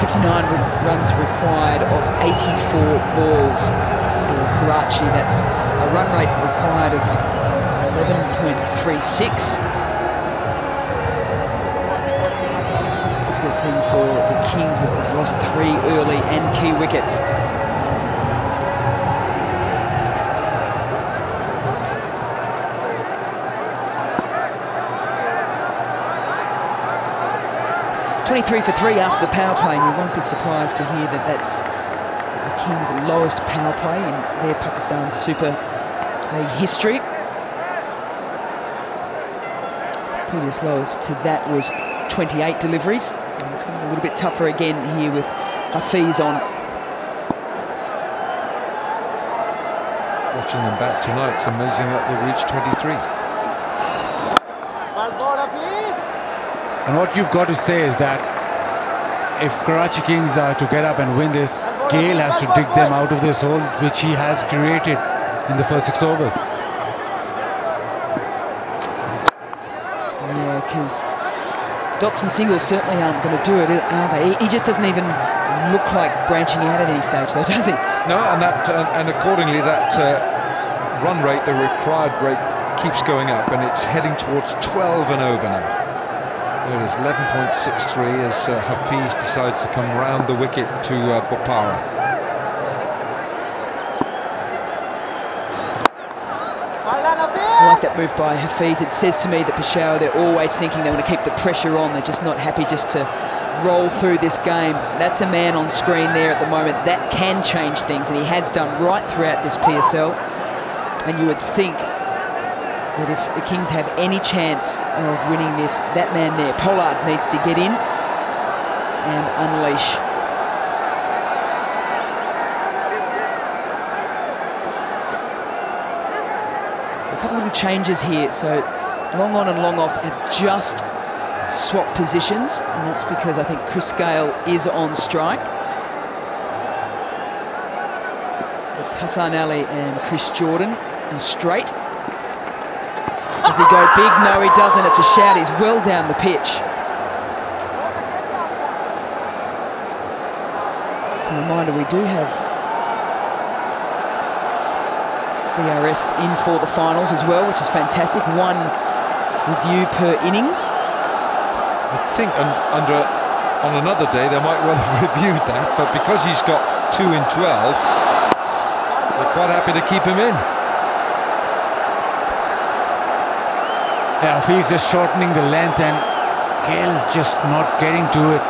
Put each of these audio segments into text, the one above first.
59 runs required of 84 balls for Karachi. That's a run rate required of 11.36. Difficult thing for the Kings if they've lost 3 early and key wickets. .23 for 3 after the power play, and you won't be surprised to hear that that's the Kings' lowest power play in their Pakistan Super League history. Previous lowest to that was 28 deliveries. And it's going to be a little bit tougher again here with Hafiz on. Watching them back tonight, it's amazing that they reached 23. And what you've got to say is that if Karachi Kings are to get up and win this, Gale has to dig them out of this hole which he has created in the first 6 overs. Yeah, because dots and singles certainly aren't going to do it, are they? He just doesn't even look like branching out at any stage, though, does he? No, and accordingly that run rate, the required rate, keeps going up, and it's heading towards 12 and over now. There it is, 11.63 as Hafiz decides to come round the wicket to Bopara. I like that move by Hafiz. It says to me that Peshawar, they're always thinking they want to keep the pressure on. They're just not happy just to roll through this game. That's a man on screen there at the moment. That can change things, and he has done right throughout this PSL. And you would think that if the Kings have any chance of winning this, that man there, Pollard, needs to get in and unleash. So a couple of little changes here. So long on and long off have just swapped positions, and that's because I think Chris Gale is on strike. It's Hassan Ali and Chris Jordan are straight. Does he go big? No, he doesn't. It's a shout. He's well down the pitch. A reminder, we do have DRS in for the finals as well, which is fantastic. 1 review per innings. I think on another day they might well have reviewed that, but because he's got 2 in 12, they're quite happy to keep him in. Yeah, Hafiz just shortening the length and Gale just not getting to it.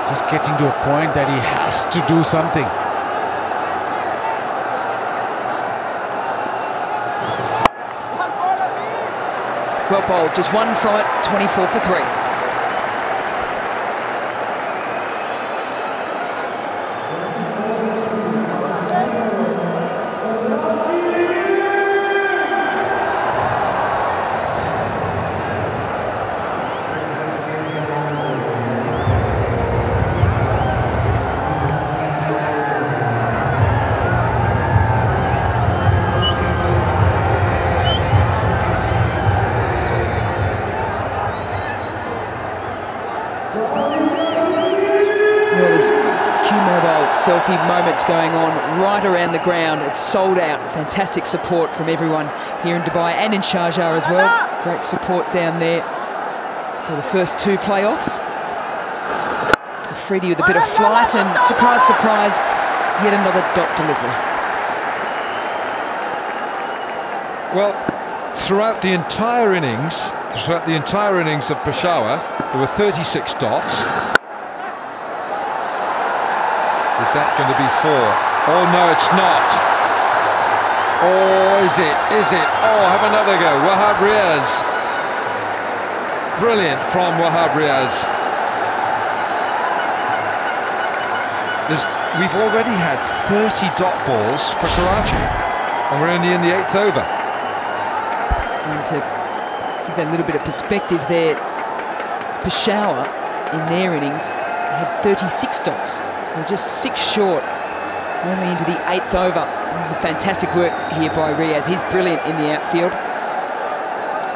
Just getting to a point that he has to do something. Well bowled, just 1 from it, 24 for 3. Well, there's Q-Mobile selfie moments going on right around the ground. It's sold out. Fantastic support from everyone here in Dubai and in Sharjah as well. Great support down there for the first 2 playoffs. Freddie with a bit of flight and surprise, surprise, yet another dot delivery. Well, throughout the entire innings of Peshawar, there were 36 dots. Is that going to be 4? Oh no, it's not. Oh, is it? Is it? Oh, have another go. Wahab Riaz. Brilliant from Wahab Riaz. We've already had 30 dot balls for Karachi, and we're only in the 8th over. And to give that little bit of perspective there, Peshawar in their innings had 36 dots, so they're just 6 short, only into the 8th over. This is a fantastic work here by Riaz. He's brilliant in the outfield.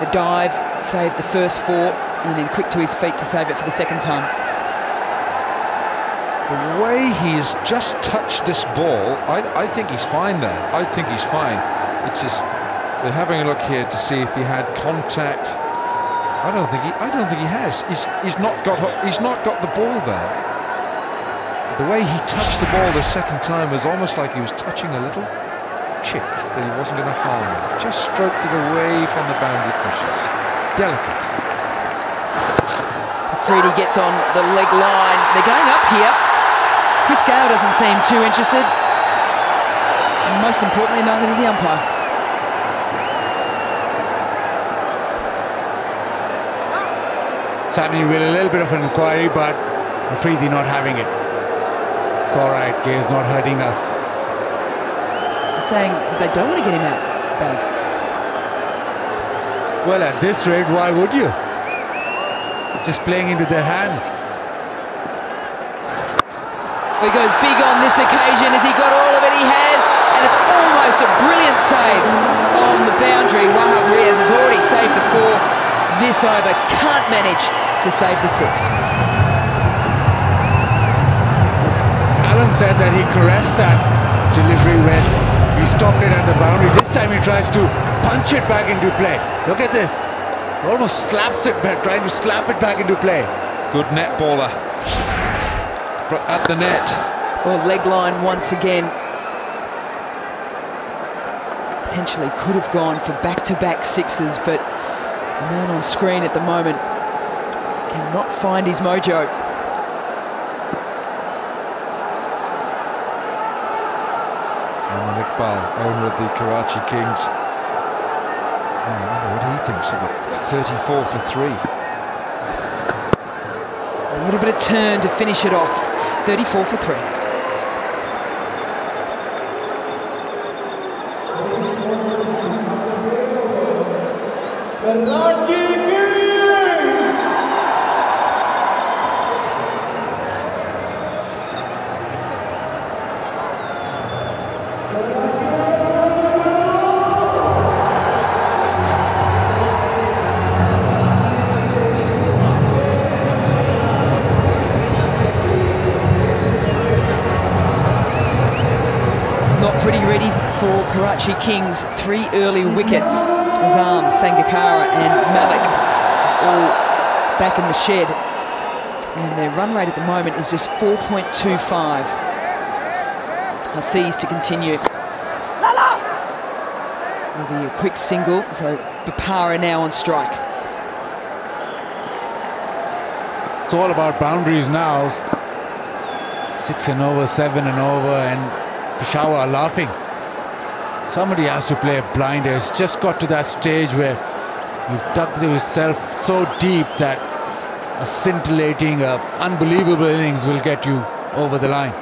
The dive saved the first 4, and then quick to his feet to save it for the second time. The way he has just touched this ball, I think he's fine there. I think he's fine. It's just, they're having a look here to see if he had contact. I don't think he has. He's not got the ball there. The way he touched the ball the second time was almost like he was touching a little chick that he wasn't going to harm him. Just stroked it away from the boundary cushions. Delicate. Freedy gets on the leg line. They're going up here. Chris Gale doesn't seem too interested. And most importantly, neither does the umpire. Sammy with a little bit of an inquiry, but Freedy not having it. It's all right, Gale's not hurting us. They're saying that they don't want to get him out, Baz. Well, at this rate, why would you? Just playing into their hands. He goes big on this occasion. Has he got all of it? He has, and it's almost a brilliant save on the boundary. Wahab Riaz has already saved a 4 this over. Can't manage to save the 6. Alan said that he caressed that delivery when he stopped it at the boundary. This time he tries to punch it back into play. Look at this. Almost slaps it back, trying to slap it back into play. Good net baller at the net. Well, leg line once again. Potentially could have gone for back-to-back 6s, but the man on screen at the moment cannot find his mojo. Salman Iqbal, owner of the Karachi Kings. I wonder what he thinks of it. 34 for 3. A little bit of turn to finish it off. 34 for 3. For Karachi Kings, 3 early wickets. Azam, Sangakkara and Malik all back in the shed. And their run rate at the moment is just 4.25. Hafiz to continue. It'll be a quick single, so Bapara now on strike. It's all about boundaries now. 6 and over, 7 and over, and Peshawar are laughing. Somebody has to play a blinder. It's just got to that stage where you've dug yourself so deep that a scintillating, unbelievable innings will get you over the line.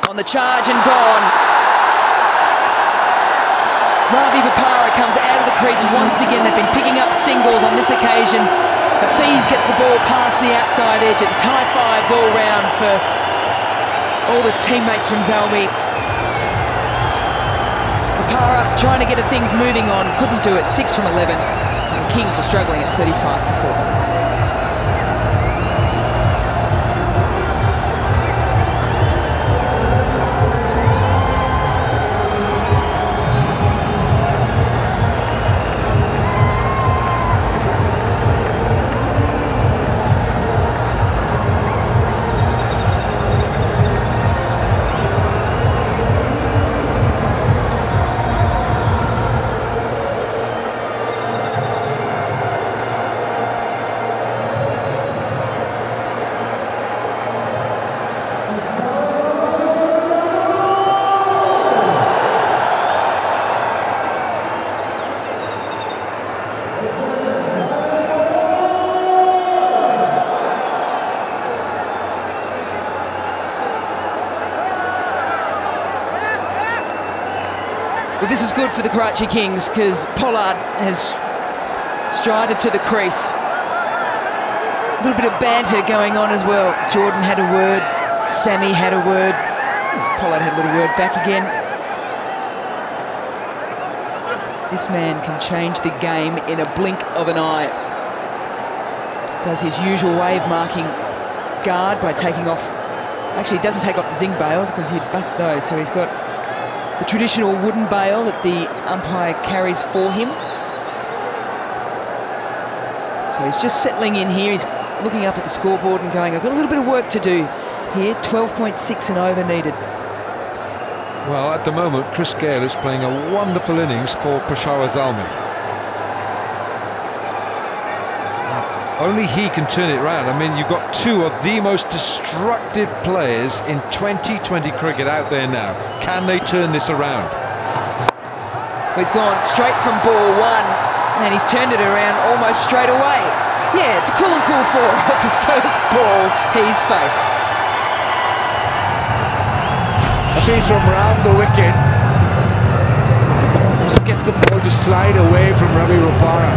On the charge and gone. Ravi Bapara comes out of the crease once again. They've been picking up singles on this occasion. Hafiz gets the ball past the outside edge. It's high fives all round for all the teammates from Zalmi. Bapara trying to get things moving on, couldn't do it. 6 from 11. And the Kings are struggling at 35 for 4. Well, this is good for the Karachi Kings because Pollard has strided to the crease. A little bit of banter going on as well. Jordan had a word, Sammy had a word, Pollard had a little word back again. This man can change the game in a blink of an eye. Does his usual way of marking guard by taking off. Actually, he doesn't take off the zinc bails because he'd bust those. So he's got the traditional wooden bail that the umpire carries for him. So he's just settling in here. He's looking up at the scoreboard and going, I've got a little bit of work to do here. 12.6 and over needed. Well, at the moment, Chris Gayle is playing a wonderful innings for Peshawar Zalmi. Only he can turn it round. I mean, you've got two of the most destructive players in 2020 cricket out there now. Can they turn this around? Well, he's gone straight from ball one, and he's turned it around almost straight away. Yeah, it's a cool and cool for the first ball he's faced. A piece from round the wicket. Just gets the ball to slide away from Ravi Bopara.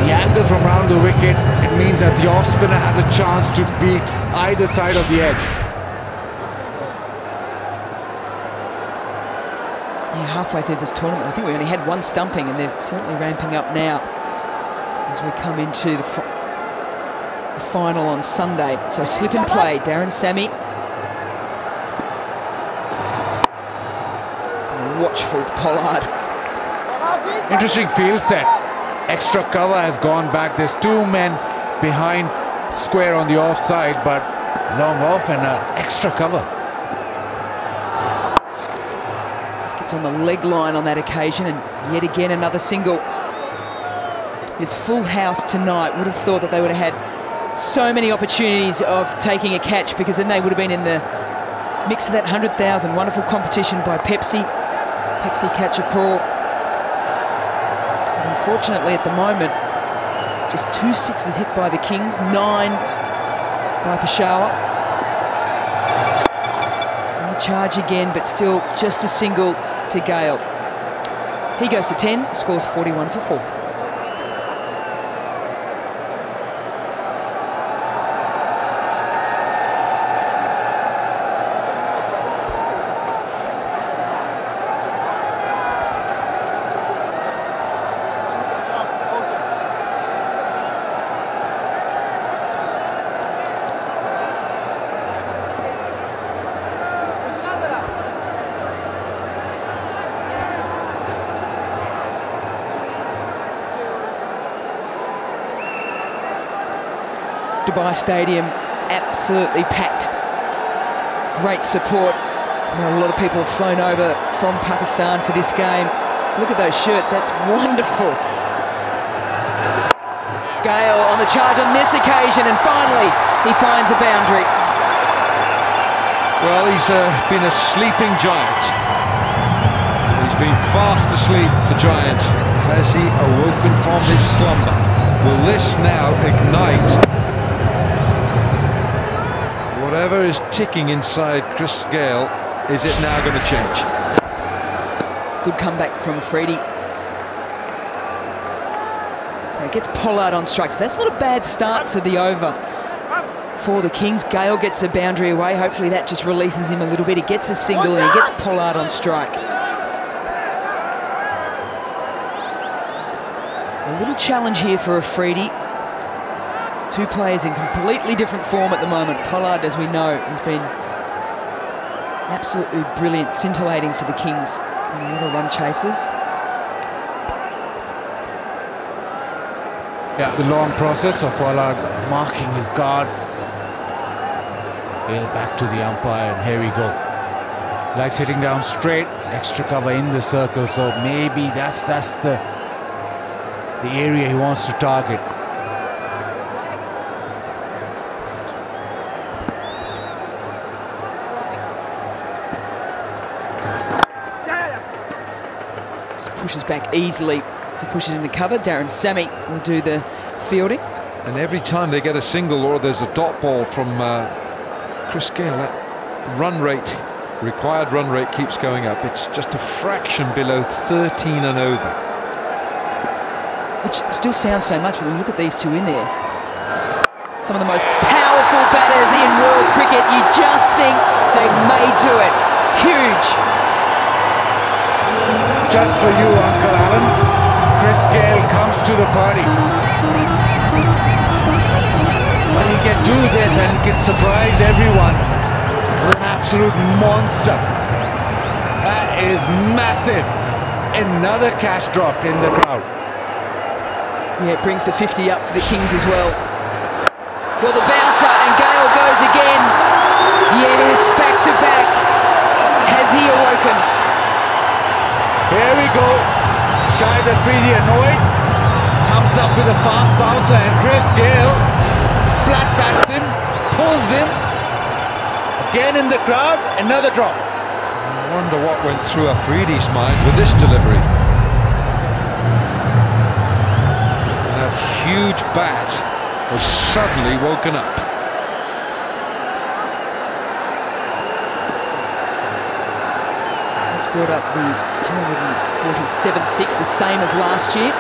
The angle from round the wicket, it means that the off-spinner has a chance to beat either side of the edge. Yeah, halfway through this tournament, I think we only had one stumping, and they're certainly ramping up now as we come into the final on Sunday. So slip and play, Darren Sammy. Watchful Pollard. Interesting field set. Extra cover has gone back. There's two men behind square on the offside, but long off and extra cover. Just gets on the leg line on that occasion, and yet again another single. This full house tonight, would have thought that they would have had so many opportunities of taking a catch, because then they would have been in the mix for that 100,000. Wonderful competition by Pepsi catch a crawl. Unfortunately, at the moment, just 2 sixes hit by the Kings, 9 by Peshawar. On the charge again, but still just a single to Gayle. He goes to 10, scores 41 for 4. Dubai Stadium absolutely packed. Great support. A lot of people have flown over from Pakistan for this game. Look at those shirts, that's wonderful. Gayle on the charge on this occasion, and finally he finds a boundary. Well, he's been a sleeping giant. He's been fast asleep, the giant. Has he awoken from his slumber? Will this now ignite whatever is ticking inside Chris Gayle? Is it now going to change? Good comeback from Freddie. So it gets Pollard on strikes. That's not a bad start to the over for the Kings. Gayle gets a boundary away. Hopefully that just releases him a little bit. He gets a single and he gets Pollard on strike. A little challenge here for Afridi. Two players in completely different form at the moment. Pollard, as we know, has been absolutely brilliant, scintillating for the Kings. And a lot of run chasers. Yeah, the long process of Pollard marking his guard. Gayle back to the umpire, and here we go. Like sitting down straight, extra cover in the circle, so maybe that's the area he wants to target. Just pushes back easily to push it into cover. Darren Sammy will do the fielding. And every time they get a single or there's a dot ball from Chris Gayle, that run rate, required run rate, keeps going up. It's just a fraction below 13 and over. Which still sounds so much, but when we look at these two in there, some of the most powerful batters in world cricket, you just think they may do it. Huge. just for you, Uncle Alan. Chris Gayle comes to the party. But he can do this and he can surprise everyone with an absolute monster. That is massive. Another cash drop in the crowd. Yeah, it brings the 50 up for the Kings as well. Well, the bouncer, and Gayle goes again. Yes, back to back. Has he awoken? Here we go. Shahid Afridi annoyed. Comes up with a fast bouncer, and Chris Gayle flat backs him, pulls him. Again in the crowd, another drop. I wonder what went through Afridi's mind with this delivery. And that huge bat was suddenly woken up. That's brought up the 247.6, the same as last year.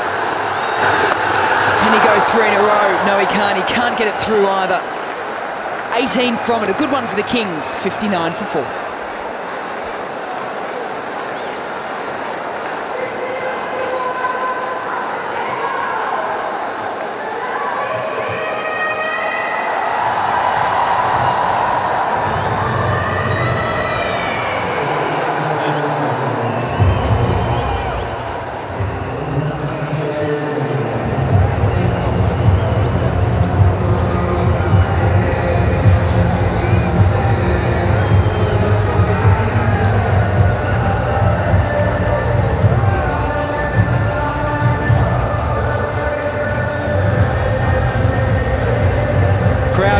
Can he go 3 in a row? No, he can't. He can't get it through either. 18 from it. A good one for the Kings. 59 for 4.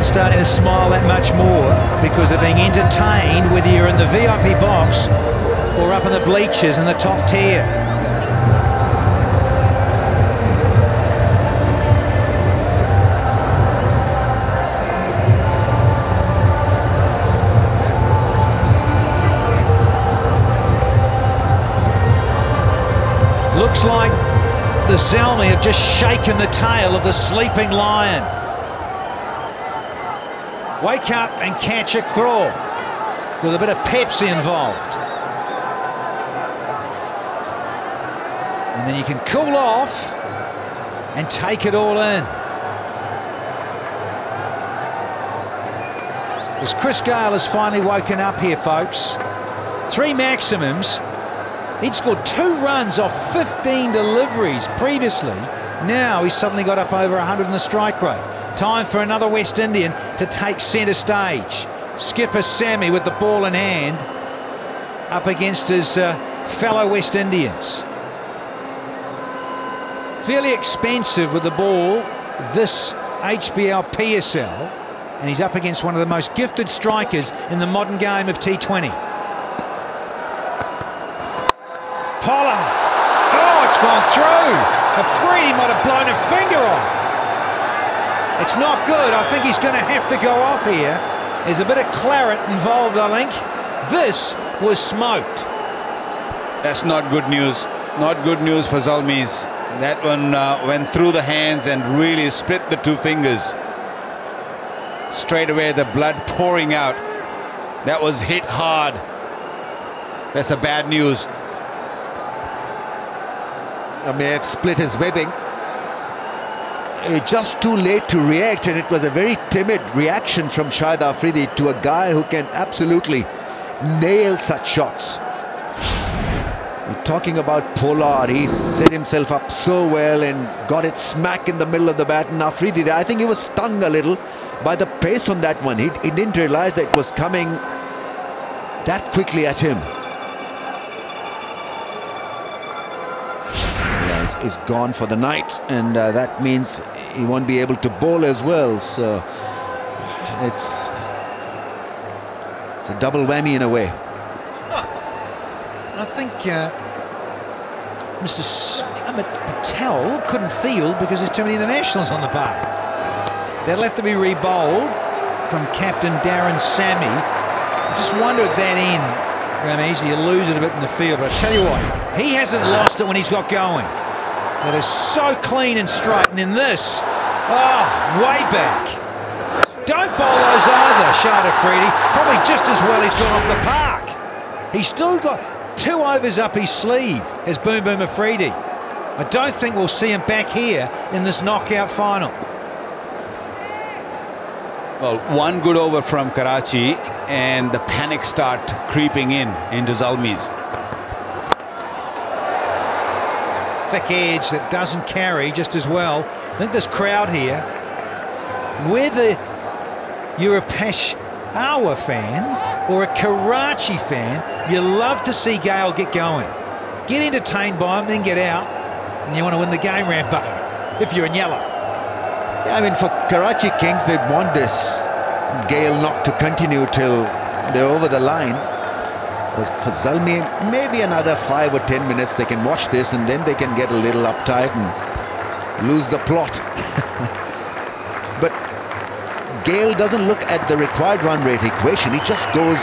Starting to smile that much more because they're being entertained whether you're in the VIP box or up in the bleachers in the top tier. Looks like the Zalmi have just shaken the tail of the sleeping lion. Wake up and catch a crawl with a bit of Pepsi involved. And then you can cool off and take it all in. As Chris Gayle has finally woken up here, folks. 3 maximums. He'd scored 2 runs off 15 deliveries previously. Now he's suddenly got up over 100 in the strike rate. Time for another West Indian to take centre stage. Skipper Sammy with the ball in hand up against his fellow West Indians. Fairly expensive with the ball, this HBL PSL, and he's up against one of the most gifted strikers in the modern game of T20. Pollard. Oh, it's gone through. Afridi might have blown a finger off. It's not good. I think he's going to have to go off here. There's a bit of claret involved, I think. This was smoked. That's not good news. Not good news for Zalmi's. That one went through the hands and really split the 2 fingers. Straight away, the blood pouring out. That was hit hard. That's a bad news. I may have split his webbing. Just too late to react, and it was a very timid reaction from Shahid Afridi to a guy who can absolutely nail such shots. We're talking about Pollard. He set himself up so well and got it smack in the middle of the bat. And Afridi, I think he was stung a little by the pace on that one. He didn't realize that it was coming that quickly at him. Is gone for the night, and that means he won't be able to bowl as well, so it's a double whammy in a way. I think Mr. Amit Patel couldn't field because there's too many internationals on the park. That'll have to be re-bowled from captain Darren Sammy. I just wonder at that end, Ramesh, you lose it a bit in the field, but I tell you what, he hasn't lost it when he's got going. That is so clean and straight, and in this, oh, way back. Don't bowl those either, Shahid Afridi. Probably just as well he's gone off the park. He's still got 2 overs up his sleeve as Boom Boom Afridi. I don't think we'll see him back here in this knockout final. Well, one good over from Karachi and the panic start creeping into Zalmi's. Thick edge that doesn't carry just as well. I think this crowd here, whether you're a Peshawar fan or a Karachi fan, you love to see Gale get going. Get entertained by him, then get out, and you want to win the game, Rambo, if you're in yellow. Yeah, I mean, for Karachi Kings, they'd want this Gale not to continue till they're over the line. But for Zalmi, maybe another 5 or 10 minutes, they can watch this and then they can get a little uptight and lose the plot. But Gale doesn't look at the required run rate equation. He just goes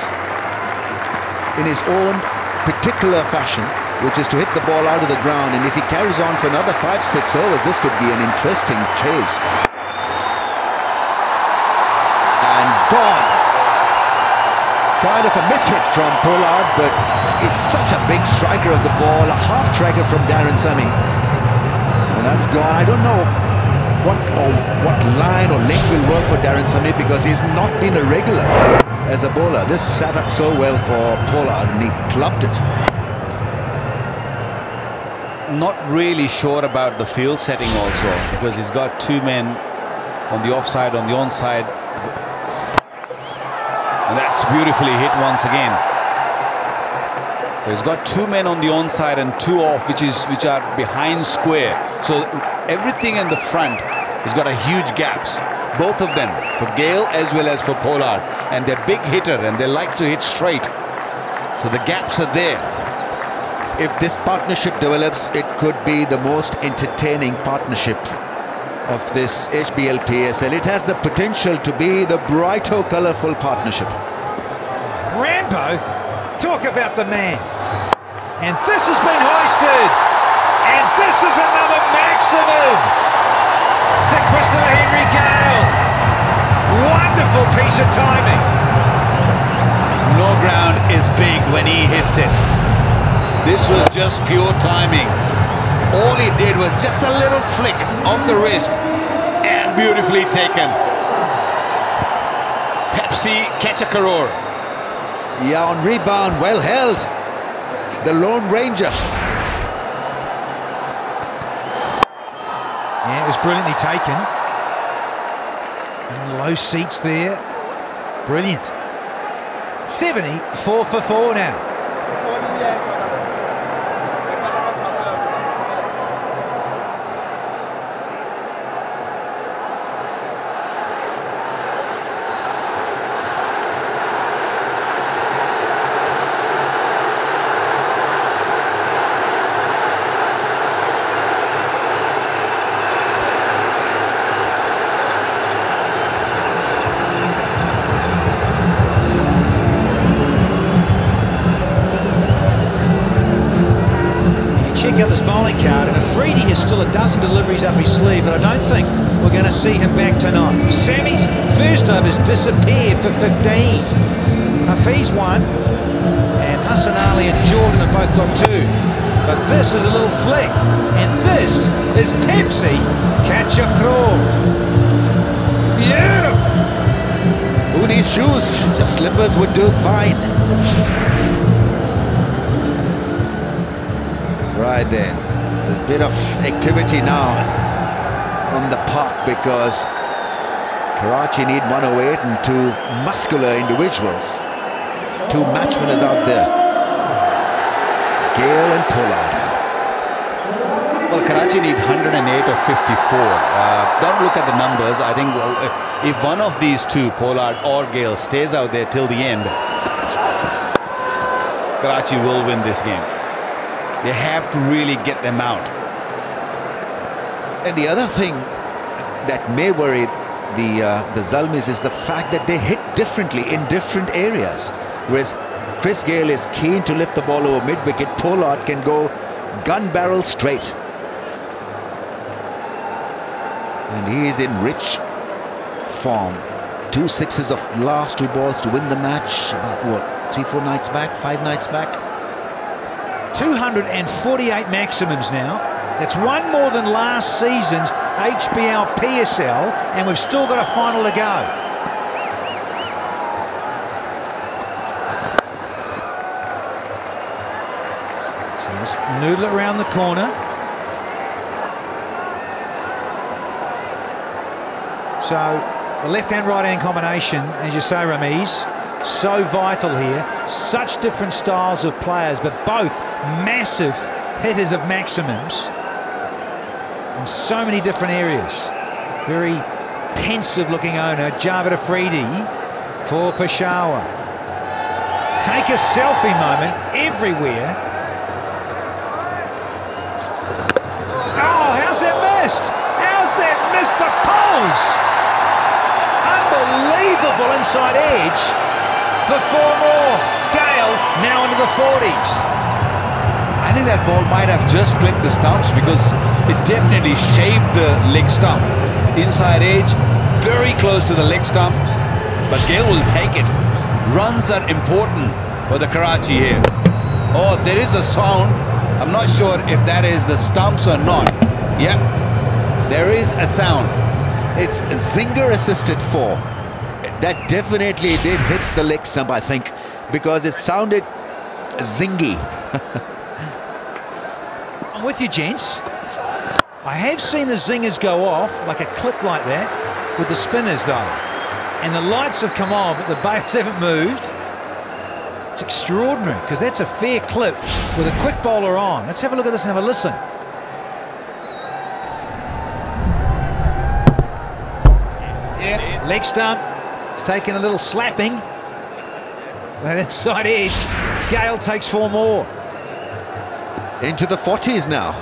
in his own particular fashion, which is to hit the ball out of the ground. And if he carries on for another 5-6 overs, this could be an interesting chase. And gone. Kind of a mishit from Pollard, but he's such a big striker of the ball, a half striker from Darren Sami. And that's gone. I don't know what line or length will work for Darren Sami, because he's not been a regular as a bowler. This sat up so well for Pollard and he clubbed it. Not really sure about the field setting also, because he's got 2 men on the offside, on the onside. And that's beautifully hit once again. So he's got 2 men on the onside and 2 off, which are behind square. So everything in the front has got a huge gaps. Both of them, for Gale as well as for Pollard. And they're big hitter and they like to hit straight. So the gaps are there. If this partnership develops, it could be the most entertaining partnership of this HBL PSL. It has the potential to be the brighter, colourful partnership. Rambo, talk about the man. And this has been hoisted. And this is another maximum to Christopher Henry Gale. Wonderful piece of timing. No ground is big when he hits it. This was just pure timing. All he did was just a little flick of the wrist and beautifully taken. Pepsi catch a crore. Yeah, on rebound, well held. The Lone Ranger. Yeah, it was brilliantly taken. And the low seats there. Brilliant. 74 for 4 now. Check out this bowling card, and Afridi has still a dozen deliveries up his sleeve, but I don't think we're going to see him back tonight. Sami's first overs disappeared for 15. Hafiz 1, and Hassan Ali and Jordan have both got 2. But this is a little flick, and this is Pepsi catch a crawl. Beautiful. Who needs shoes? Just slippers would do fine. Right then, there's a bit of activity now from the park, because Karachi need 108 and 2 muscular individuals. 2 matchmeners out there, Gale and Pollard. Well, Karachi need 108 or 54. Don't look at the numbers. I think if one of these 2, Pollard or Gale, stays out there till the end, Karachi will win this game. They have to really get them out. And the other thing that may worry the Zalmis is the fact that they hit differently in different areas. Whereas Chris Gale is keen to lift the ball over mid-wicket, Pollard can go gun barrel straight. And he is in rich form. 2 sixes of last 2 balls to win the match. About what, 3-4 nights back, 5 nights back. 248 maximums now. That's one more than last season's HBL PSL, and we've still got a final to go. So let's noodle it around the corner. So the left-hand, right-hand combination, as you say, Ramiz, so vital here. Such different styles of players, but both massive hitters of maximums in so many different areas. Very pensive-looking owner, Javed Afridi for Peshawar. Take a selfie moment everywhere. Oh, how's that missed? How's that missed the poles? Unbelievable inside edge for 4 more. Gale now into the 40s. I think that ball might have just clipped the stumps because it definitely shaved the leg stump. Inside edge, very close to the leg stump, but Gale will take it. Runs are important for the Karachi here. Oh, there is a sound. I'm not sure if that is the stumps or not. Yep, there is a sound. It's Zinger assisted 4. That definitely did hit the leg stump, I think, because it sounded zingy. I'm with you, gents. I have seen the zingers go off, like a clip like that, with the spinners, though. And the lights have come on, but the baits haven't moved. It's extraordinary, because that's a fair clip with a quick bowler on. Let's have a look at this and have a listen. Yeah, leg stump. It's taking a little slapping. That inside edge. Gale takes 4 more. Into the 40s now.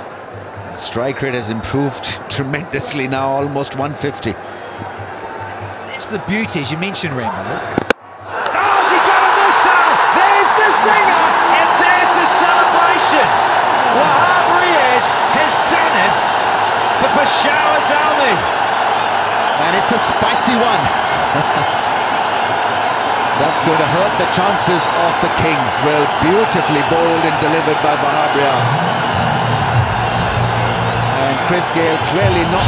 The strike rate has improved tremendously now, almost 150. That's the beauty, as you mentioned, Rambo. Oh, has he got it this time? There's the zinger, and there's the celebration. Wahab Riaz has done it for Peshawar Zalmi. And it's a spicy one. That's going to hurt the chances of the Kings. Well, beautifully bowled and delivered by Wahab Riaz. And Chris Gale clearly not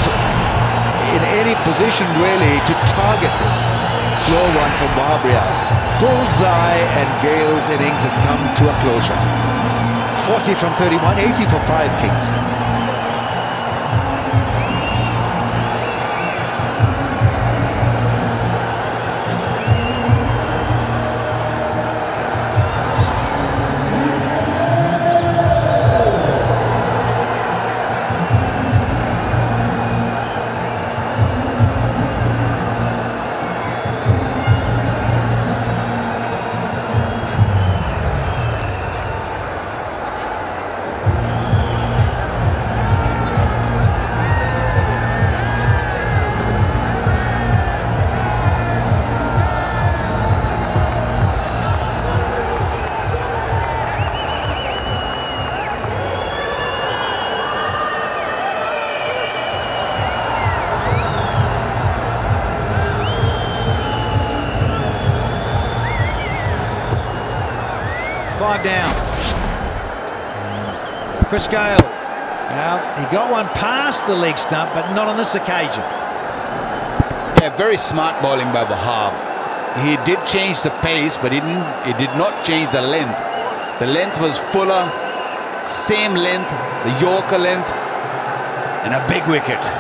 in any position really to target this. Slow one from Wahab Riaz. Bullseye, and Gale's innings has come to a closure. 40 from 31, 80 for 5 Kings. Down. And Chris Gale. Now, he got one past the leg stump, but not on this occasion. Yeah, very smart bowling by Wahab. He did change the pace, but he did not change the length. The length was fuller, same length, the Yorker length, and a big wicket.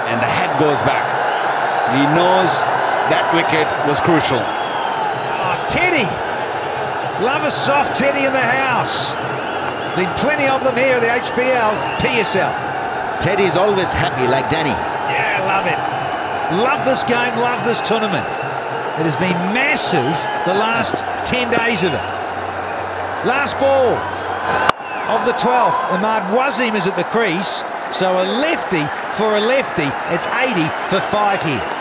And the head goes back. He knows that wicket was crucial. Oh, Teddy! Love a soft Teddy in the house. Been plenty of them here at the HBL, PSL. Teddy's always happy, like Danny. Yeah, love it. Love this game, love this tournament. It has been massive the last 10 days of it. Last ball of the 12th. Ahmad Wazim is at the crease. So a lefty for a lefty. It's 80 for 5 here.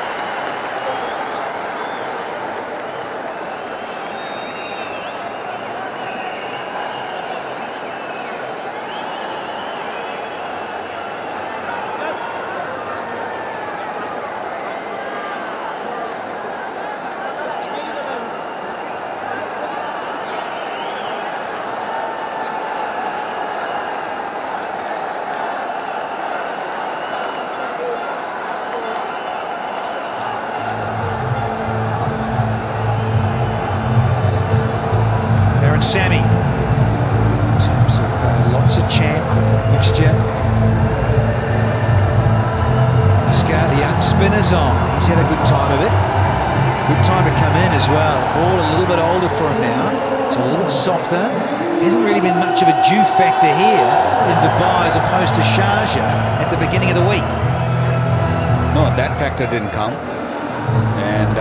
Darren Sammy. In terms of lots of chat, mixture. Oscar, the young spinner's on. He's had a good time of it. Good time to come in as well. The ball a little bit older for him now. So a little bit softer. Hasn't really been much of a dew factor here in Dubai as opposed to Sharjah at the beginning of the week. No, that factor didn't come. And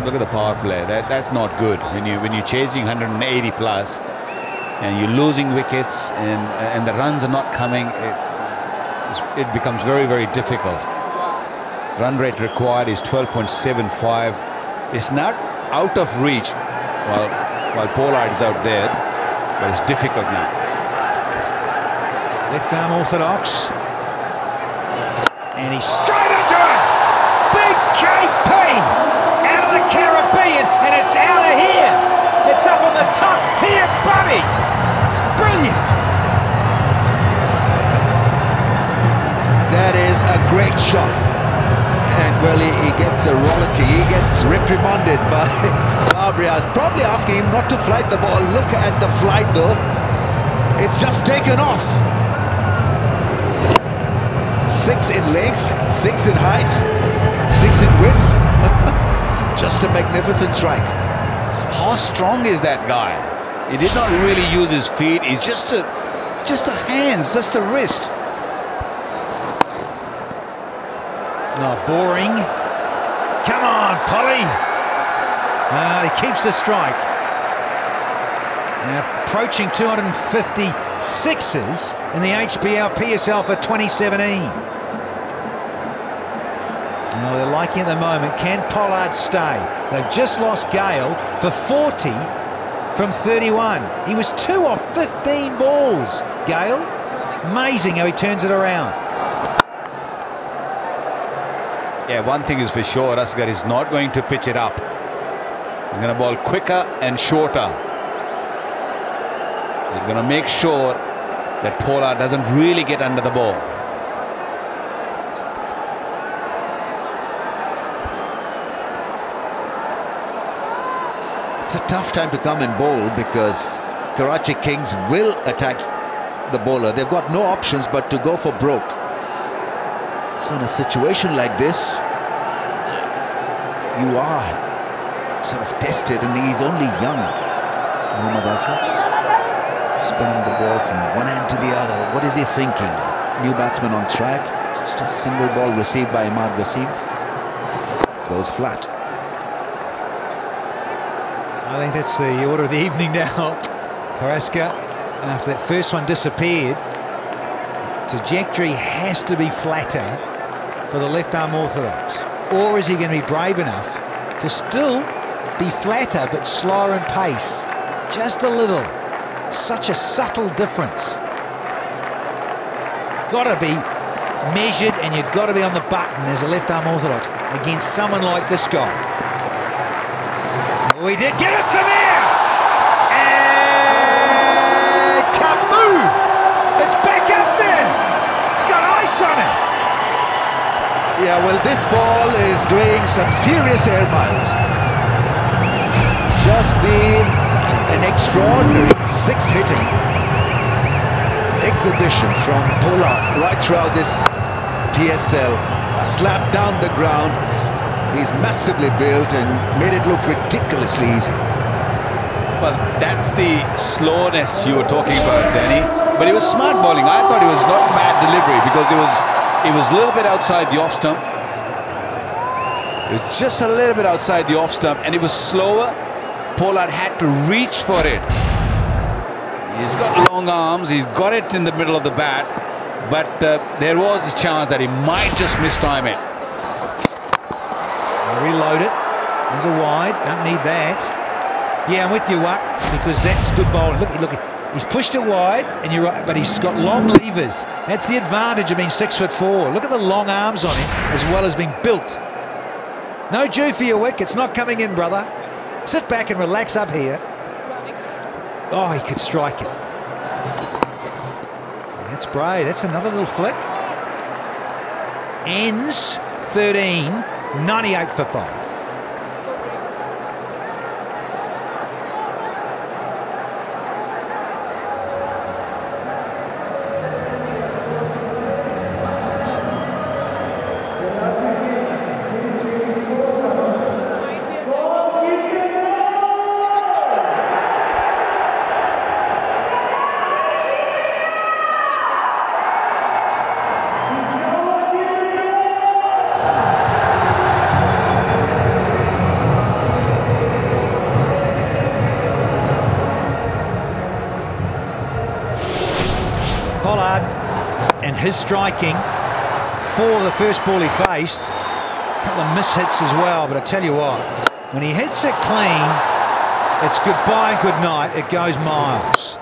look at the power play. That's not good when you're chasing 180 plus and you're losing wickets and the runs are not coming. It becomes very, very difficult. Run rate required is 12.75. It's not out of reach while Pollard is out there, but it's difficult now. Left arm orthodox, and he's straight into it. Big KP out of the Caribbean, and it's out of here. It's up on the top tier, buddy. Brilliant. That is a great shot. And well, he gets a rollicking. He gets reprimanded by Fabrias, probably asking him not to flight the ball. Look at the flight though. It's just taken off. 6 in length, 6 in height, 6 in width. Just a magnificent strike. How strong is that guy? He did not really use his feet. He's just the hands, just the wrist. Oh, boring. Come on, Polly. He keeps the strike. Now approaching 256s in the HBL PSL for 2017. Oh, they're liking at the moment. Can Pollard stay? They've just lost Gale for 40 from 31. He was 2 off 15 balls, Gale. Amazing how he turns it around. Yeah, one thing is for sure, Asghar is not going to pitch it up. He's going to ball quicker and shorter. He's going to make sure that Pollard doesn't really get under the ball. It's a tough time to come and bowl because Karachi Kings will attack the bowler. They've got no options but to go for broke. So in a situation like this, you are sort of tested, and he's only young. Mohammad Asghar spinning the ball from one end to the other. What is he thinking? New batsman on strike. Just a single ball received by Ahmad Wasim. Goes flat. I think that's the order of the evening now for Asghar. After that first one disappeared, trajectory has to be flatter for the left arm orthodox. Or is he going to be brave enough to still be flatter but slower in pace? Just a little. Such a subtle difference. Got to be measured, and you've got to be on the button as a left arm orthodox against someone like this guy. Oh, he did give it some air! And kaboo! It's back up there! It's got ice on it! Yeah, well, this ball is doing some serious air miles. Just been an extraordinary 6-hitting exhibition from Pollard right throughout this PSL. A slap down the ground. He's massively built and made it look ridiculously easy. Well, that's the slowness you were talking about, Danny. But he was smart bowling. I thought it was not bad delivery because it was a little bit outside the off stump. It was just a little bit outside the off stump, and it was slower. Pollard had to reach for it. He's got long arms. He's got it in the middle of the bat, but there was a chance that he might just mistime it. Reload it. There's a wide. Don't need that. Yeah, I'm with you, Wak, because that's good bowling. Look, he's pushed it wide, and you're right, but he's got long levers. That's the advantage of being 6'4". Look at the long arms on him, as well as being built. No dew for your wick. It's not coming in, brother. Sit back and relax up here. Oh, he could strike it. That's brave. That's another little flick. Ends 13, 98 for 5. Pollard and his striking for the first ball he faced. A couple of mishits as well, but I tell you what, when he hits it clean, it's goodbye and good night. It goes miles.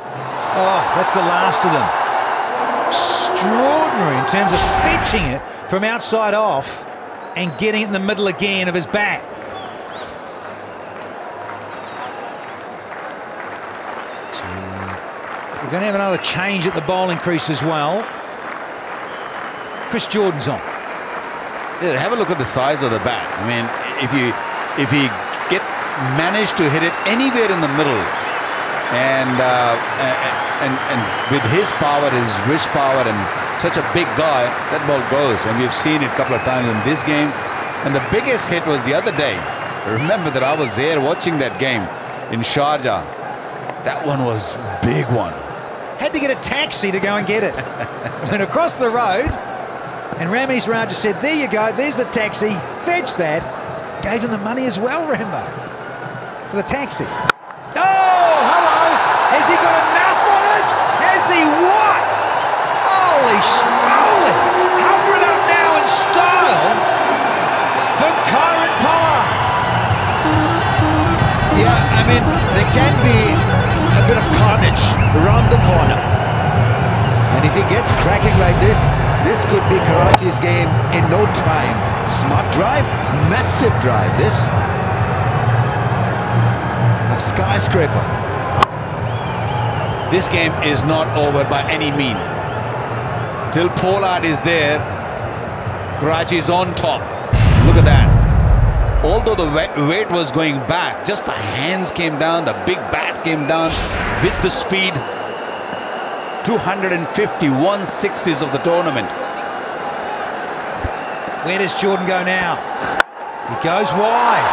Oh, that's the last of them. Extraordinary in terms of fetching it from outside off and getting it in the middle again of his bat. So we're going to have another change at the bowling crease as well. Chris Jordan's on. Yeah, have a look at the size of the bat. I mean, if he managed to hit it anywhere in the middle, and with his power, his wrist power, and such a big guy, that ball goes. And we've seen it a couple of times in this game. And the biggest hit was the other day. Remember that I was there watching that game in Sharjah. That one was a big one. Had to get a taxi to go and get it. Went across the road, and Ramiz Raja said, "There you go, there's the taxi, fetch that." Gave him the money as well, Rambo, for the taxi. Oh, hello! Has he got enough on it? Has he what? Holy schmoly! 100 up now in style for Kyron Pollard. Yeah, I mean, there can be a bit of carnage around the corner. And if he gets cracking like this, this could be Karachi's game in no time. Smart drive, massive drive, this. A skyscraper. This game is not over by any mean. Till Pollard is there, Karachi is on top. Look at that. Although the weight was going back, just the hands came down, the big bat came down with the speed. 251 sixes of the tournament. Where does Jordan go now? He goes wide.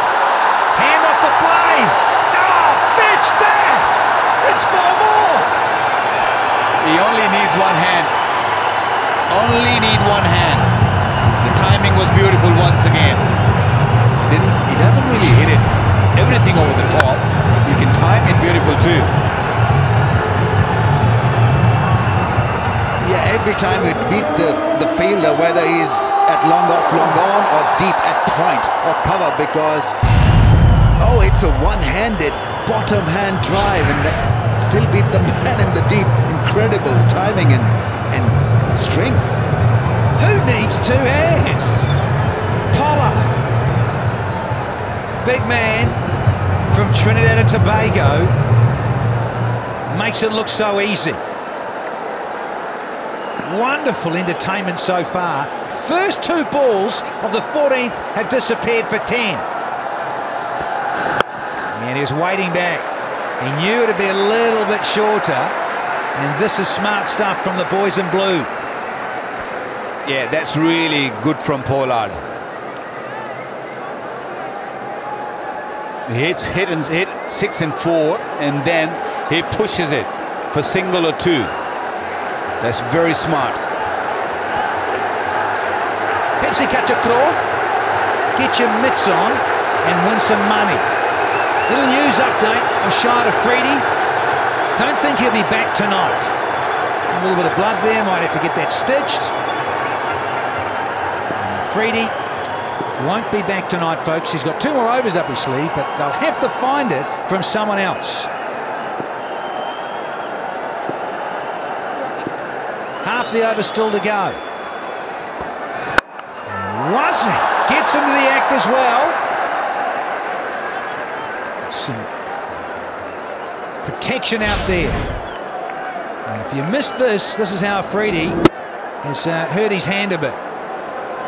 Hand off the play. Oh, fetch that! It's 4 more. He only needs one hand. Only need one hand. The timing was beautiful once again. He doesn't really hit it everything over the top. He can time it beautiful too. Yeah, every time it beat the fielder, whether he's at long off, long on, or deep at point or cover, because oh, it's a one-handed bottom hand drive, and that still beat the man in the deep. Incredible timing and strength. Who needs 2 hands? Pollard, big man from Trinidad and Tobago, makes it look so easy. Wonderful entertainment so far. First 2 balls of the 14th have disappeared for 10. And he's waiting back. He knew it'd be a little bit shorter. And this is smart stuff from the boys in blue. Yeah, that's really good from Pollard. He hit 6 and 4, and then he pushes it for single or 2. That's very smart. Pepsi catch a claw, get your mitts on and win some money. Little news update of Shahid Afridi. Don't think he'll be back tonight. A little bit of blood there, might have to get that stitched. And Afridi won't be back tonight, folks. He's got 2 more overs up his sleeve, but they'll have to find it from someone else. Half the over still to go. And Wazzy gets into the act as well. Some protection out there. Now, if you missed this, this is how Afridi has hurt his hand a bit.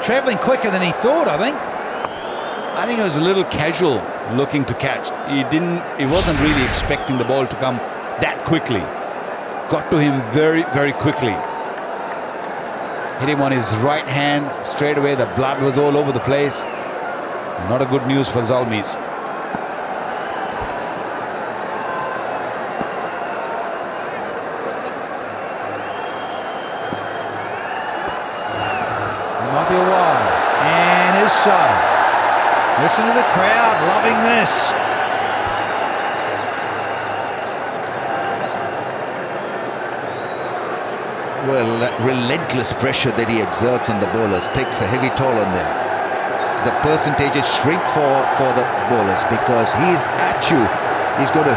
Travelling quicker than he thought, I think. I think it was a little casual looking to catch. He wasn't really expecting the ball to come that quickly. Got to him very, very quickly. Hit him on his right hand straight away. The blood was all over the place. Not a good news for Zalmis. It might be a while, and is so. Listen to the crowd loving this. Well, that relentless pressure that he exerts on the bowlers takes a heavy toll on them. The percentages shrink for the bowlers because he's at you. He's going to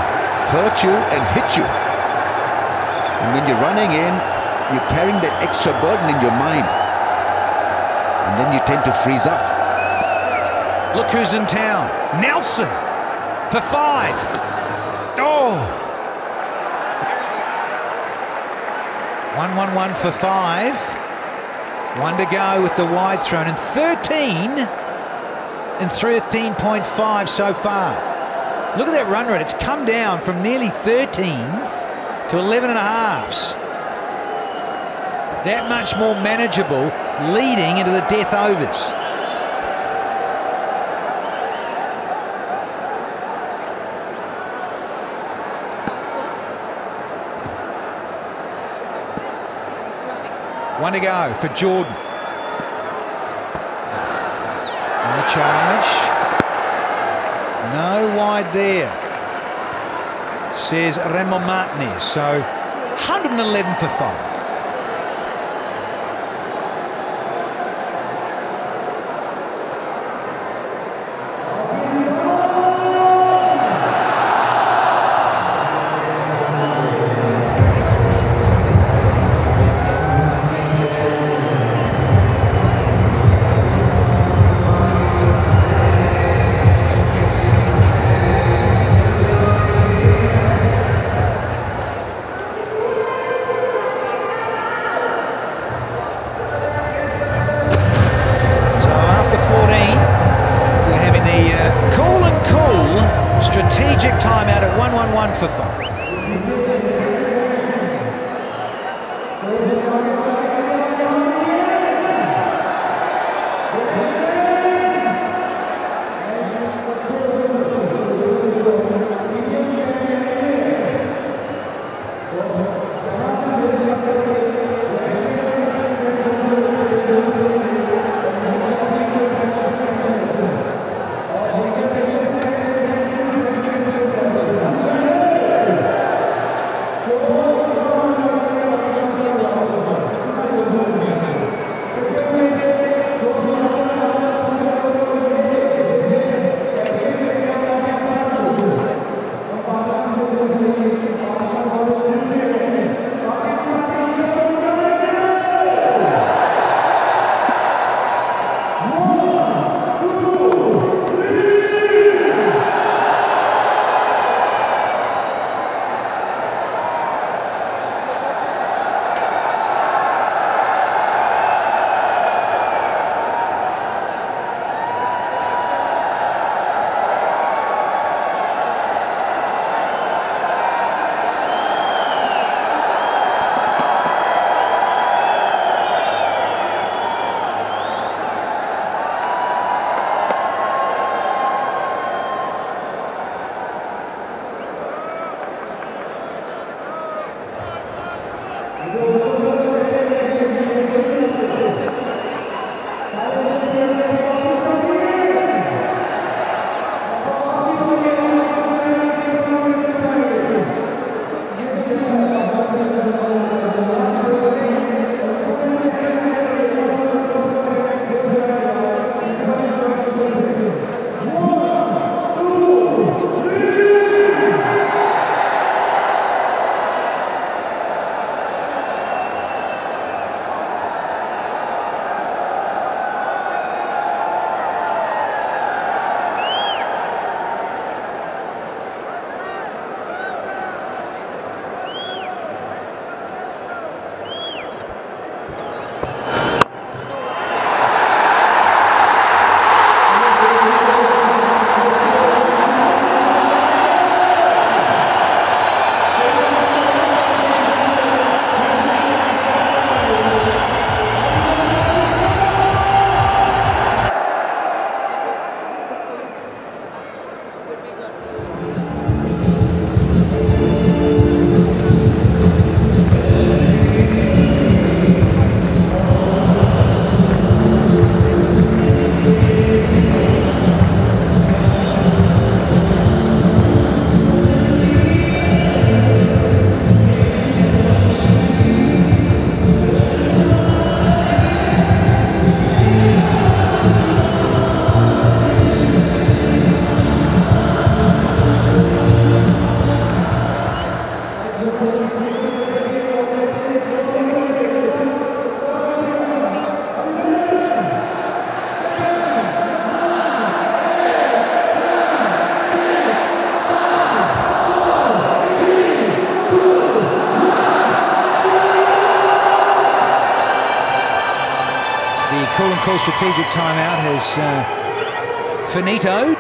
hurt you and hit you. And when you're running in, you're carrying that extra burden in your mind. And then you tend to freeze up. Look who's in town. Nelson for 5. Oh! 1-1-1 for 5. 1 to go with the wide thrown, and 13 and 13.5 so far. Look at that run rate. It's come down from nearly 13s to 11.5s. That much more manageable leading into the death overs. One to go for Jordan. On the charge. No wide there, says Remo Martinez. So 111 for 5. Strategic timeout at 1-1-1 for 5. Cool and cool strategic timeout has finitoed.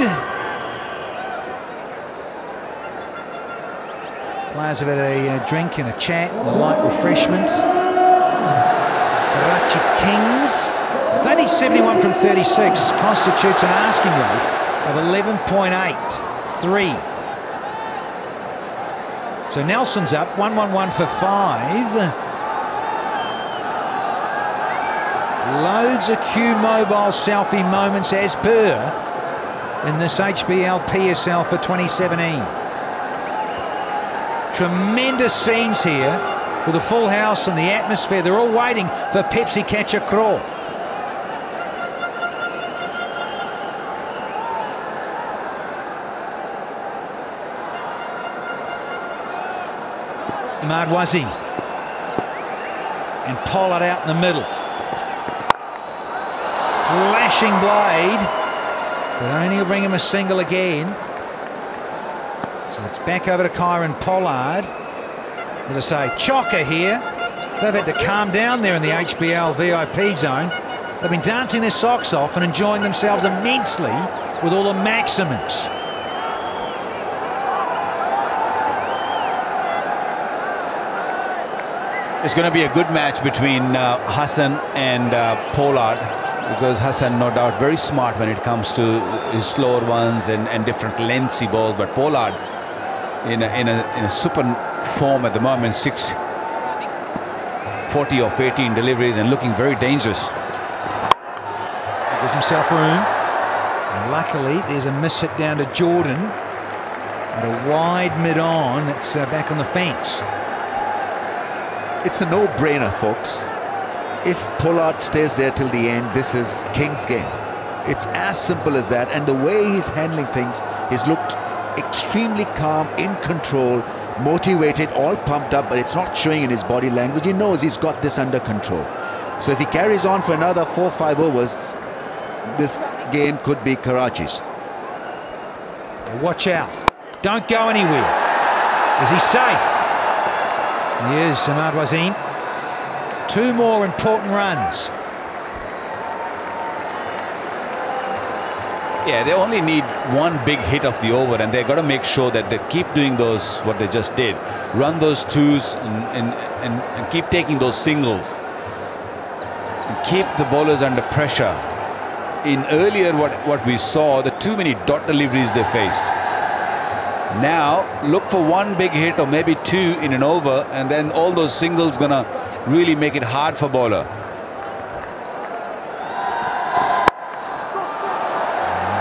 Players have had a drink and a chat and a light refreshment. Karachi Kings, they need 71 from 36, constitutes an asking rate of 11.83. So Nelson's up, 1-1-1 for 5. Loads of Q Mobile selfie moments as per in this HBL PSL for 2017. Tremendous scenes here with a full house and the atmosphere. They're all waiting for Pepsi Catch a Crawl. Ahmad Wazim and Pollard out in the middle. Flashing blade, but only will bring him a single again. So it's back over to Kyron Pollard. As I say, chocker here. They've had to calm down there in the HBL VIP zone. They've been dancing their socks off and enjoying themselves immensely with all the maximums. It's going to be a good match between Hassan and Pollard, because Hassan, no doubt, very smart when it comes to his slower ones and different lengthsy balls. But Pollard in a super form at the moment, 640 of 18 deliveries and looking very dangerous. He gives himself room. And luckily, there's a miss hit down to Jordan at a wide mid-on. That's back on the fence. It's a no-brainer, folks. If Pollard stays there till the end, this is King's game. It's as simple as that. And the way he's handling things, he's looked extremely calm, in control, motivated, all pumped up, but it's not showing in his body language. He knows he's got this under control. So if he carries on for another 4 or 5 overs, this game could be Karachi's. Watch out. Don't go anywhere. Is he safe? He is, Ahmad Wazim. 2 more important runs. Yeah, they only need one big hit of the over, and they've got to make sure that they keep doing those, what they just did. Run those twos and keep taking those singles. And keep the bowlers under pressure. In earlier, what we saw, the too many dot deliveries they faced. Now, look for one big hit or maybe 2 in an over, and then all those singles gonna really make it hard for bowler.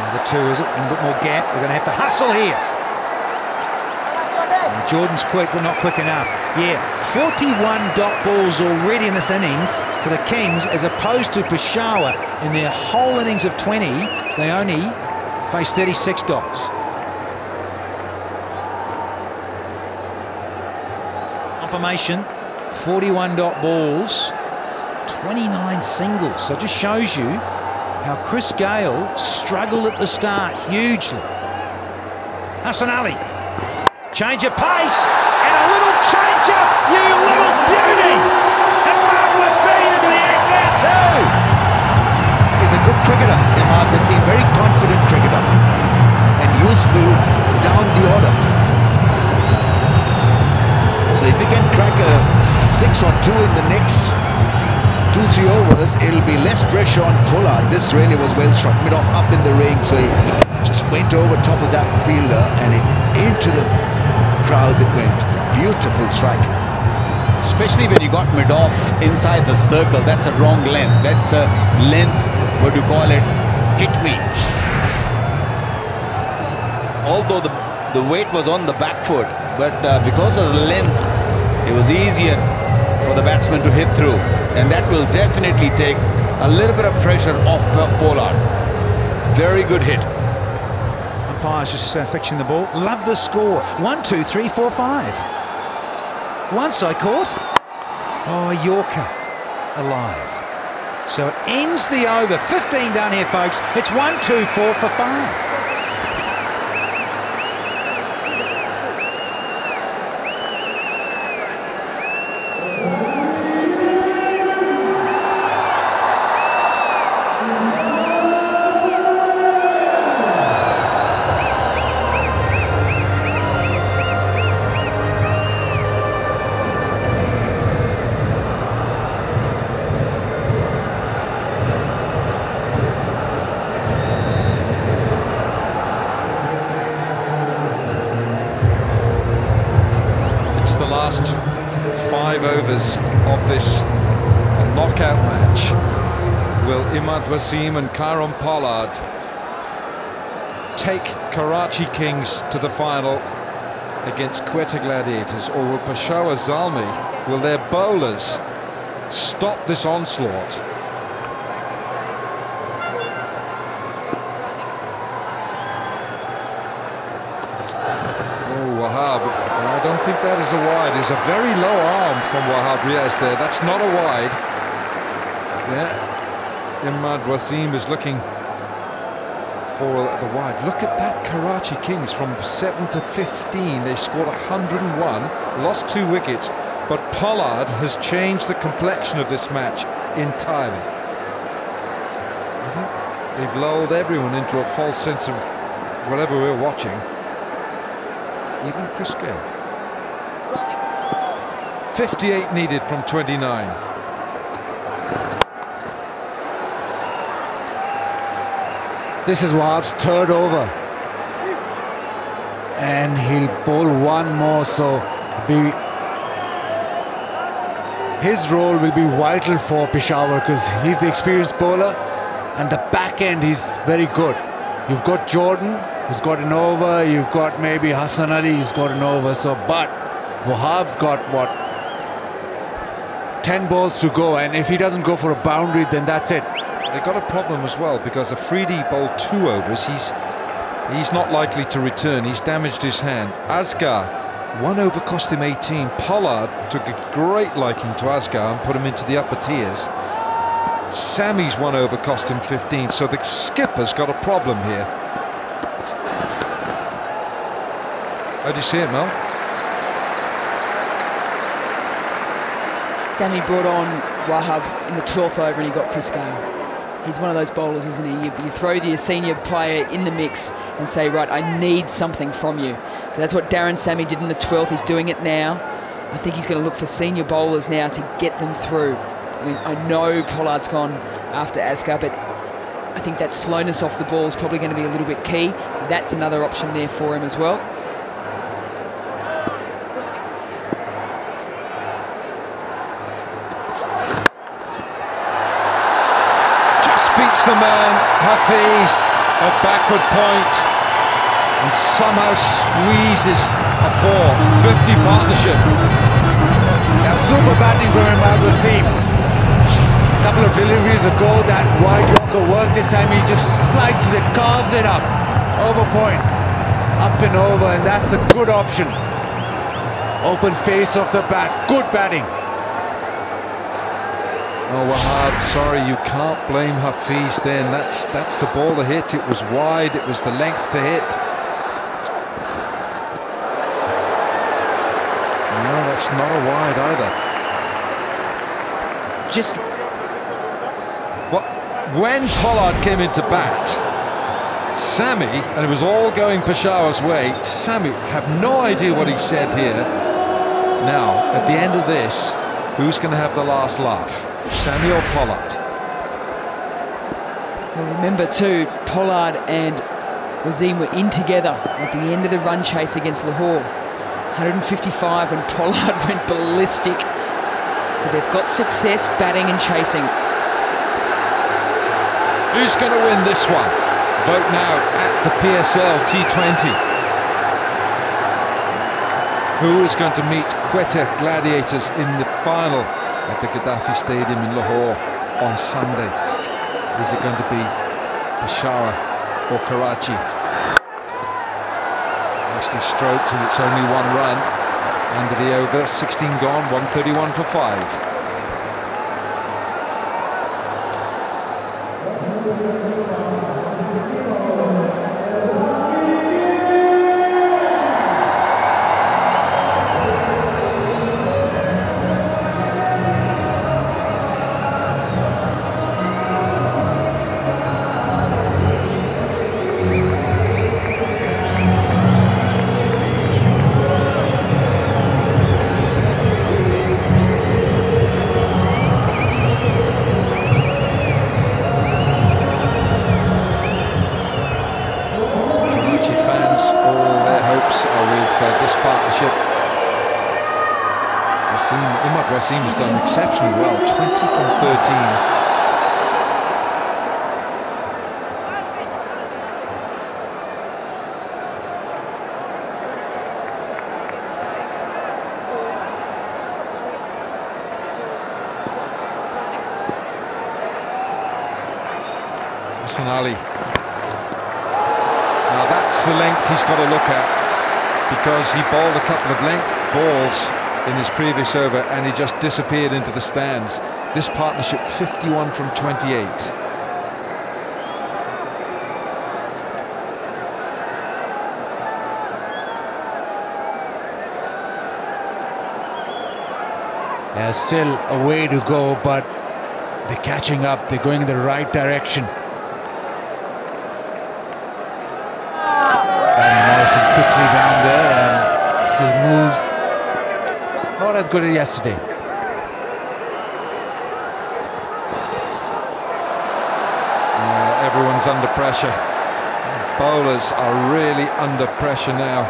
Another 2, is it? A bit more gap. They're going to have to hustle here. Jordan's quick, but not quick enough. Yeah, 41 dot balls already in this innings for the Kings, as opposed to Peshawar. In their whole innings of 20, they only faced 36 dots. Confirmation, 41 dot balls, 29 singles. So it just shows you how Chris Gale struggled at the start hugely. Hassan Ali, change of pace, and a little change up, you little beauty! And Ahmad Wazim into the act there too! He's a good cricketer, Ahmad Wazim, very confident cricketer, and useful down the order. So if he can crack a 6 or 2 in the next 2-3 overs, it'll be less pressure on Pollard. This really was well struck, mid-off up in the ring, so he just went over top of that fielder and into the crowds it went. Beautiful strike. Especially when you got mid-off inside the circle, that's a wrong length. That's a length, what do you call it, hit me. Although the weight was on the back foot, but because of the length, it was easier for the batsman to hit through, and that will definitely take a little bit of pressure off Pollard. Very good hit. Umpire's just fixing the ball. Love the score. 1, 2, 3, 4, 5. Once I caught. Oh, Yorker alive. So it ends the over. 15 done here, folks. It's 1-2-4 for 5. The last 5 overs of this knockout match. Will M1E1 and Kieron Pollard take Karachi Kings to the final against Quetta Gladiators, or will Peshawar Zalmi, will their bowlers stop this onslaught? I don't think that is a wide. It's a very low arm from Wahab Riaz there. That's not a wide. Yeah, M1E1 is looking for the wide. Look at that Karachi Kings from 7 to 15. They scored 101, lost 2 wickets, but Pollard has changed the complexion of this match entirely. I think they've lulled everyone into a false sense of whatever we're watching. Even Chris Gale. 58 needed from 29. This is Wahab's 3rd over. And he'll bowl 1 more, so his role will be vital for Peshawar because he's the experienced bowler and the back end he's very good. You've got Jordan, who's got an over, you've got maybe Hassan Ali, who's got an over, so but Wahab's got what, 10 balls to go, and if he doesn't go for a boundary, then that's it. They've got a problem as well because Afridi bowled 2 overs. He's not likely to return. He's damaged his hand. Asghar, 1 over cost him 18. Pollard took a great liking to Asghar and put him into the upper tiers. Sammy's 1 over cost him 15, so the skipper's got a problem here. How do you see it, Mel? Sammy brought on Wahab in the 12th over and he got Chris Gale. He's one of those bowlers, isn't he? You throw your senior player in the mix and say, right, I need something from you. So that's what Darren Sammy did in the 12th. He's doing it now. I think he's going to look for senior bowlers now to get them through. I mean, I know Pollard's gone after Asghar, but I think that slowness off the ball is probably going to be a little bit key. That's another option there for him as well. Beats the man, Hafiz, a backward point, and somehow squeezes a 450 partnership. Yeah, super batting from M1E1. A couple of deliveries ago, that wide Yorker worked. This time he just slices it, carves it up, over point, up and over, and that's a good option. Open face of the bat, good batting. Oh, Wahab, sorry, you can't blame Hafiz then. That's the ball to hit. It was wide, it was the length to hit. No, that's not a wide either. Just when Pollard came into bat, Sammy, and it was all going Peshawar's way, Sammy had no idea what he said here. Now, at the end of this, who's going to have the last laugh? Sammy or Pollard? Well, remember too, Pollard and Wasim were in together at the end of the run chase against Lahore. 155 when Pollard went ballistic. So they've got success batting and chasing. Who's going to win this one? Vote now at the PSL T20. Who is going to meet Quetta Gladiators in the final at the Gaddafi Stadium in Lahore on Sunday? Is it going to be Peshawar or Karachi? Nicely stroked, and it's only 1 run. Under the over, 16 gone, 131 for 5. Fans, all their hopes are with this partnership. Imad Wasim has done exceptionally well, 20 from 13. Hassan Ali. Now that's the length he's got to look at, because he bowled a couple of length balls in his previous over and he just disappeared into the stands. This partnership 51 from 28. There's still a way to go, but they're catching up, they're going in the right direction. Quickly down there, and his moves not as good as yesterday. Everyone's under pressure. Bowlers are really under pressure now.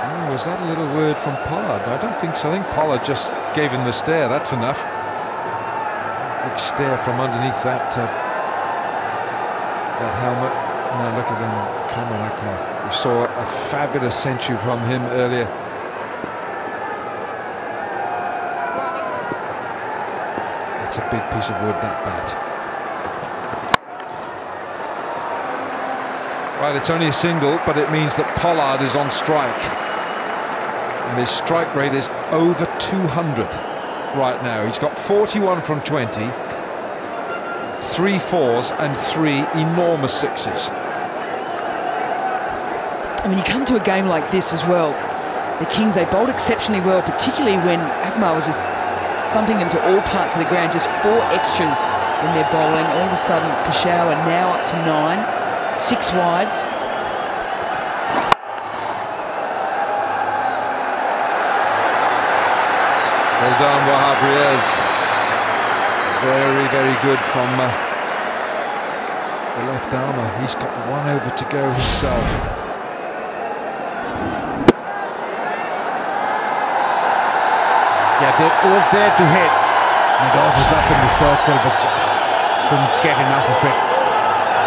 Oh, was that a little word from Pollard? I don't think so. I think Pollard just gave him the stare. That's enough. Big stare from underneath that helmet. Now look at them, Kamran Akmal. We saw a fabulous century from him earlier. It's a big piece of wood, that bat. Right, it's only a single, but it means that Pollard is on strike. And his strike rate is over 200 right now. He's got 41 from 20, 3 fours and 3 enormous sixes. I mean, you come to a game like this as well, the Kings, they bowled exceptionally well, particularly when Akmal was just thumping them to all parts of the ground, just 4 extras in their bowling. All of a sudden, Peshawar now up to 9, 6 wides. Well done, Wahab Riaz. Very, very good from the left armour. He's got 1 over to go himself. Yeah, it was there to hit. Madoff was up in the circle, but just couldn't get enough of it.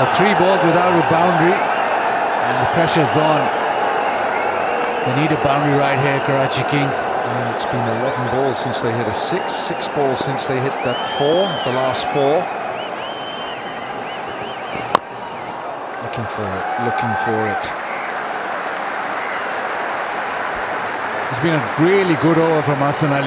A 3 balls without a boundary, and the pressure's on. They need a boundary right here, Karachi Kings. And it's been 11 balls since they hit a 6, 6 balls since they hit that 4, the last 4. Looking for it, looking for it. It's been a really good over from Hassan Ali.